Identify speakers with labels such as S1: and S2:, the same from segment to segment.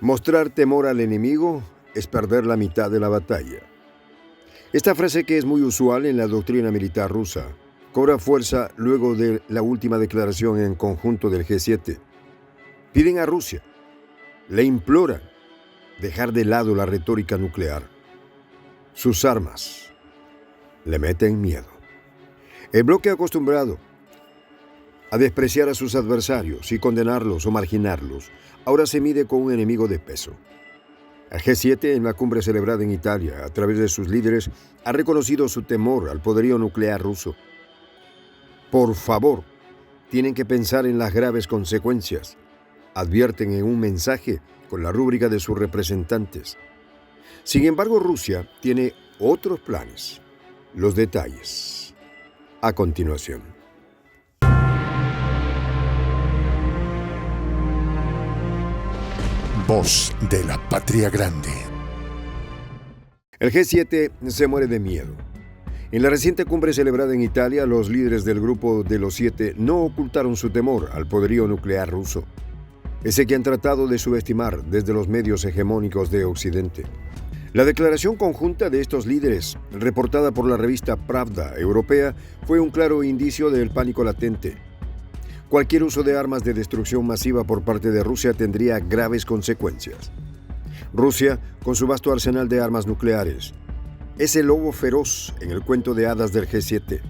S1: Mostrar temor al enemigo es perder la mitad de la batalla. Esta frase, que es muy usual en la doctrina militar rusa, cobra fuerza luego de la última declaración en conjunto del G7. Piden a Rusia, le imploran dejar de lado la retórica nuclear. Sus armas le meten miedo. El bloque, acostumbrado a despreciar a sus adversarios y condenarlos o marginarlos, ahora se mide con un enemigo de peso. El G7, en la cumbre celebrada en Italia, a través de sus líderes, ha reconocido su temor al poderío nuclear ruso. Por favor, tienen que pensar en las graves consecuencias, advierten en un mensaje con la rúbrica de sus representantes. Sin embargo, Rusia tiene otros planes. Los detalles a continuación.
S2: Voz de la Patria Grande.
S1: El G7 se muere de miedo. En la reciente cumbre celebrada en Italia, los líderes del grupo de los 7 no ocultaron su temor al poderío nuclear ruso, ese que han tratado de subestimar desde los medios hegemónicos de Occidente. La declaración conjunta de estos líderes, reportada por la revista Pravda europea, fue un claro indicio del pánico latente. Cualquier uso de armas de destrucción masiva por parte de Rusia tendría graves consecuencias. Rusia, con su vasto arsenal de armas nucleares, es el lobo feroz en el cuento de hadas del G7.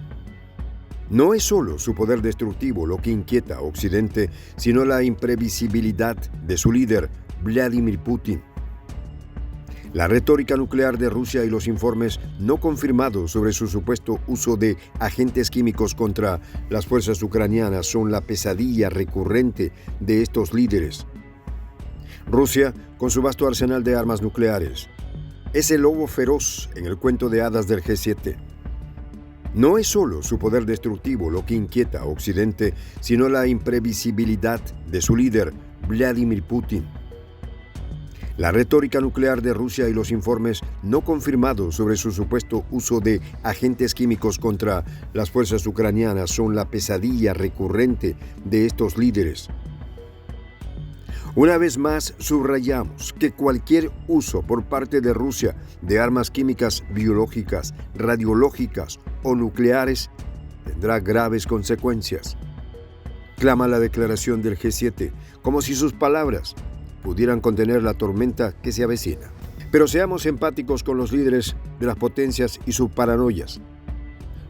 S1: No es solo su poder destructivo lo que inquieta a Occidente, sino la imprevisibilidad de su líder, Vladimir Putin. La retórica nuclear de Rusia y los informes no confirmados sobre su supuesto uso de agentes químicos contra las fuerzas ucranianas son la pesadilla recurrente de estos líderes. Rusia, con su vasto arsenal de armas nucleares, es el lobo feroz en el cuento de hadas del G7. No es solo su poder destructivo lo que inquieta a Occidente, sino la imprevisibilidad de su líder, Vladimir Putin. La retórica nuclear de Rusia y los informes no confirmados sobre su supuesto uso de agentes químicos contra las fuerzas ucranianas son la pesadilla recurrente de estos líderes. Una vez más, subrayamos que cualquier uso por parte de Rusia de armas químicas, biológicas, radiológicas o nucleares tendrá graves consecuencias. Clama la declaración del G7, como si sus palabras pudieran contener la tormenta que se avecina. Pero seamos empáticos con los líderes de las potencias y sus paranoias.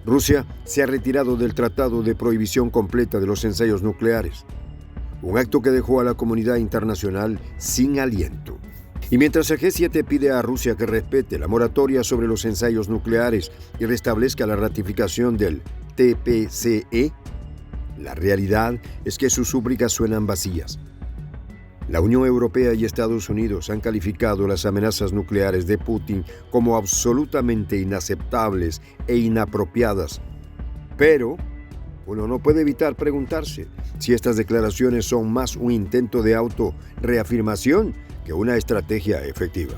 S1: Rusia se ha retirado del Tratado de Prohibición Completa de los Ensayos Nucleares, un acto que dejó a la comunidad internacional sin aliento. Y mientras el G7 pide a Rusia que respete la moratoria sobre los ensayos nucleares y restablezca la ratificación del TPCE, la realidad es que sus súplicas suenan vacías. La Unión Europea y Estados Unidos han calificado las amenazas nucleares de Putin como absolutamente inaceptables e inapropiadas. Pero uno no puede evitar preguntarse si estas declaraciones son más un intento de autorreafirmación que una estrategia efectiva.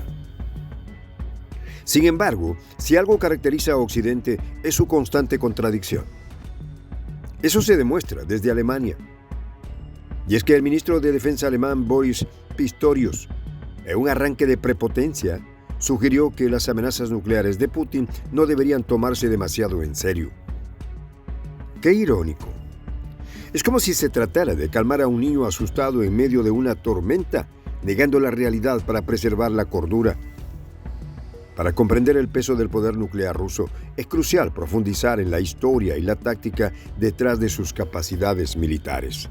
S1: Sin embargo, si algo caracteriza a Occidente es su constante contradicción. Eso se demuestra desde Alemania. Y es que el ministro de Defensa alemán Boris Pistorius, en un arranque de prepotencia, sugirió que las amenazas nucleares de Putin no deberían tomarse demasiado en serio. ¡Qué irónico! Es como si se tratara de calmar a un niño asustado en medio de una tormenta, negando la realidad para preservar la cordura. Para comprender el peso del poder nuclear ruso, es crucial profundizar en la historia y la táctica detrás de sus capacidades militares.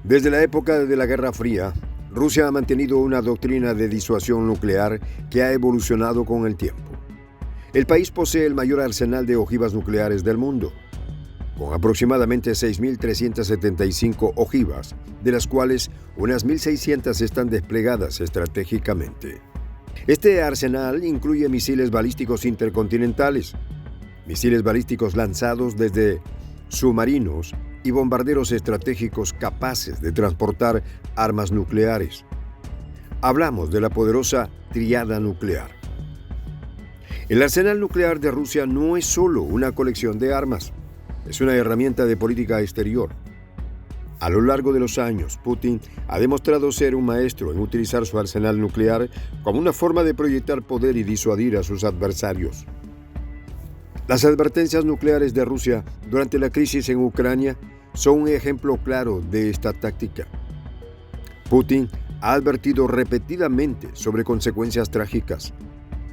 S1: Desde la época de la Guerra Fría, Rusia ha mantenido una doctrina de disuasión nuclear que ha evolucionado con el tiempo. El país posee el mayor arsenal de ojivas nucleares del mundo, con aproximadamente 6.375 ojivas, de las cuales unas 1.600 están desplegadas estratégicamente. Este arsenal incluye misiles balísticos intercontinentales, misiles balísticos lanzados desde submarinos y bombarderos estratégicos capaces de transportar armas nucleares. Hablamos de la poderosa triada nuclear. El arsenal nuclear de Rusia no es solo una colección de armas, es una herramienta de política exterior. A lo largo de los años, Putin ha demostrado ser un maestro en utilizar su arsenal nuclear como una forma de proyectar poder y disuadir a sus adversarios. Las advertencias nucleares de Rusia durante la crisis en Ucrania son un ejemplo claro de esta táctica. Putin ha advertido repetidamente sobre consecuencias trágicas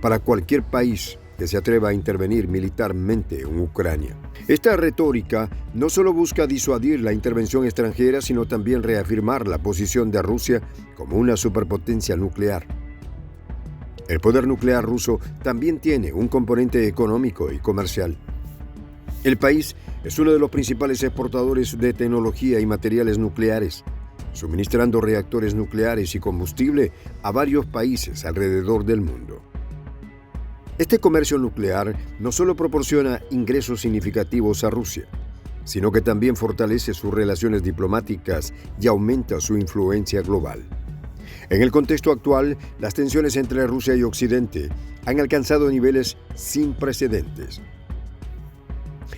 S1: para cualquier país que se atreva a intervenir militarmente en Ucrania. Esta retórica no solo busca disuadir la intervención extranjera, sino también reafirmar la posición de Rusia como una superpotencia nuclear. El poder nuclear ruso también tiene un componente económico y comercial. El país es uno de los principales exportadores de tecnología y materiales nucleares, suministrando reactores nucleares y combustible a varios países alrededor del mundo. Este comercio nuclear no solo proporciona ingresos significativos a Rusia, sino que también fortalece sus relaciones diplomáticas y aumenta su influencia global. En el contexto actual, las tensiones entre Rusia y Occidente han alcanzado niveles sin precedentes.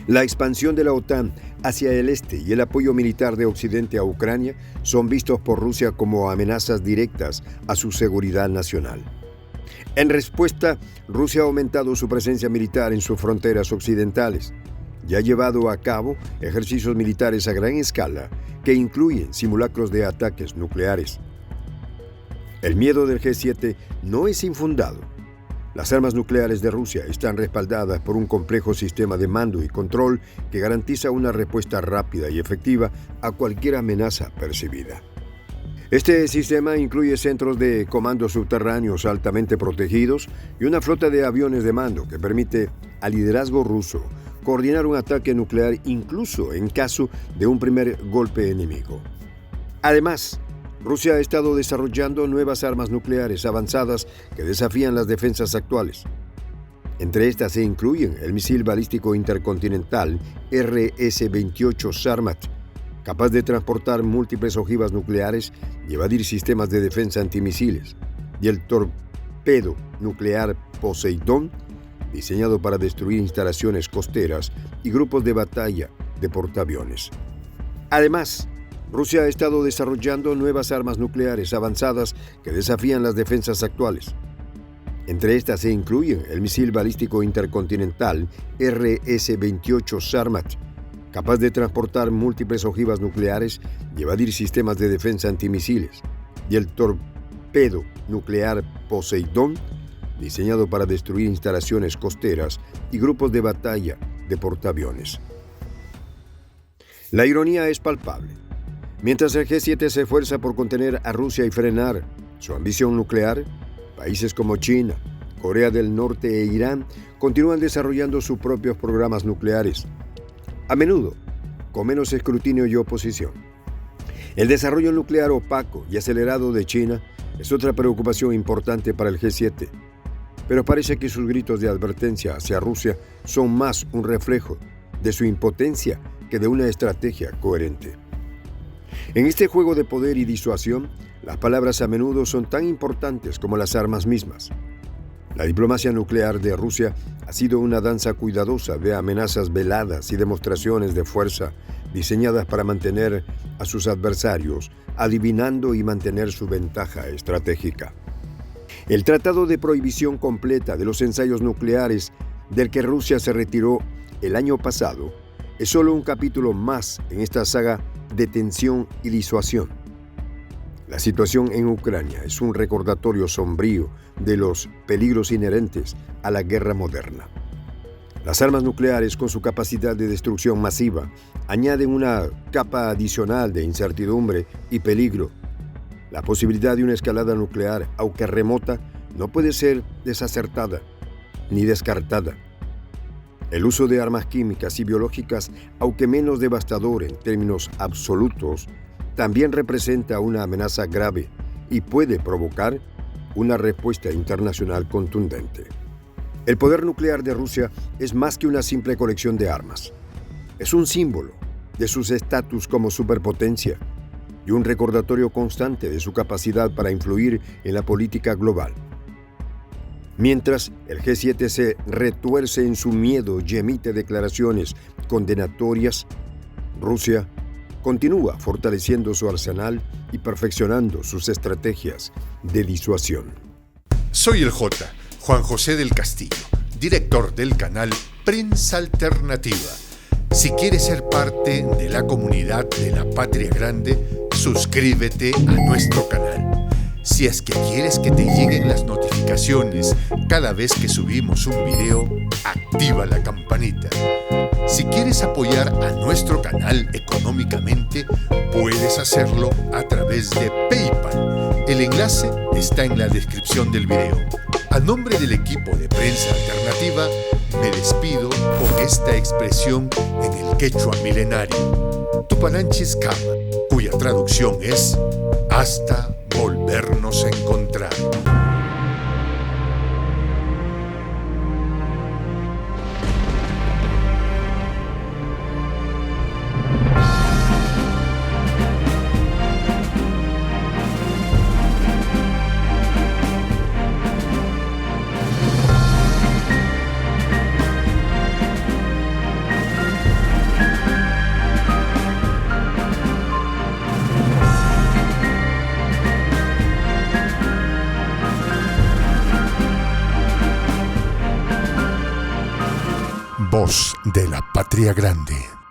S1: La expansión de la OTAN hacia el este y el apoyo militar de Occidente a Ucrania son vistos por Rusia como amenazas directas a su seguridad nacional. En respuesta, Rusia ha aumentado su presencia militar en sus fronteras occidentales y ha llevado a cabo ejercicios militares a gran escala que incluyen simulacros de ataques nucleares. El miedo del G7 no es infundado. Las armas nucleares de Rusia están respaldadas por un complejo sistema de mando y control que garantiza una respuesta rápida y efectiva a cualquier amenaza percibida. Este sistema incluye centros de comando subterráneos altamente protegidos y una flota de aviones de mando que permite al liderazgo ruso coordinar un ataque nuclear incluso en caso de un primer golpe enemigo. Además, Rusia ha estado desarrollando nuevas armas nucleares avanzadas que desafían las defensas actuales. Entre estas se incluyen el misil balístico intercontinental RS-28 Sarmat, capaz de transportar múltiples ojivas nucleares y evadir sistemas de defensa antimisiles, y el torpedo nuclear Poseidón, diseñado para destruir instalaciones costeras y grupos de batalla de portaaviones. Además, Rusia ha estado desarrollando nuevas armas nucleares avanzadas que desafían las defensas actuales. Entre estas se incluyen el misil balístico intercontinental RS-28 Sarmat, capaz de transportar múltiples ojivas nucleares y evadir sistemas de defensa antimisiles, y el torpedo nuclear Poseidón, diseñado para destruir instalaciones costeras y grupos de batalla de portaaviones. La ironía es palpable. Mientras el G7 se esfuerza por contener a Rusia y frenar su ambición nuclear, países como China, Corea del Norte e Irán continúan desarrollando sus propios programas nucleares, a menudo con menos escrutinio y oposición. El desarrollo nuclear opaco y acelerado de China es otra preocupación importante para el G7, pero parece que sus gritos de advertencia hacia Rusia son más un reflejo de su impotencia que de una estrategia coherente. En este juego de poder y disuasión, las palabras a menudo son tan importantes como las armas mismas. La diplomacia nuclear de Rusia ha sido una danza cuidadosa de amenazas veladas y demostraciones de fuerza diseñadas para mantener a sus adversarios adivinando y mantener su ventaja estratégica. El Tratado de Prohibición Completa de los Ensayos Nucleares, del que Rusia se retiró el año pasado, es solo un capítulo más en esta saga de tensión y disuasión. La situación en Ucrania es un recordatorio sombrío de los peligros inherentes a la guerra moderna. Las armas nucleares, con su capacidad de destrucción masiva, añaden una capa adicional de incertidumbre y peligro. La posibilidad de una escalada nuclear, aunque remota, no puede ser desacertada ni descartada. El uso de armas químicas y biológicas, aunque menos devastador en términos absolutos, también representa una amenaza grave y puede provocar una respuesta internacional contundente. El poder nuclear de Rusia es más que una simple colección de armas. Es un símbolo de su estatus como superpotencia y un recordatorio constante de su capacidad para influir en la política global. Mientras el G7 se retuerce en su miedo y emite declaraciones condenatorias, Rusia continúa fortaleciendo su arsenal y perfeccionando sus estrategias de disuasión.
S2: Soy el Juan José del Castillo, director del canal Prensa Alternativa. Si quieres ser parte de la comunidad de la Patria Grande, suscríbete a nuestro canal. Si es que quieres que te lleguen las notificaciones cada vez que subimos un video, activa la campanita. Si quieres apoyar a nuestro canal económicamente, puedes hacerlo a través de PayPal. El enlace está en la descripción del video. A nombre del equipo de Prensa Alternativa, me despido con esta expresión en el quechua milenario, Tupananchis Kama, cuya traducción es hasta volvernos a encontrar. Voz de la Patria Grande.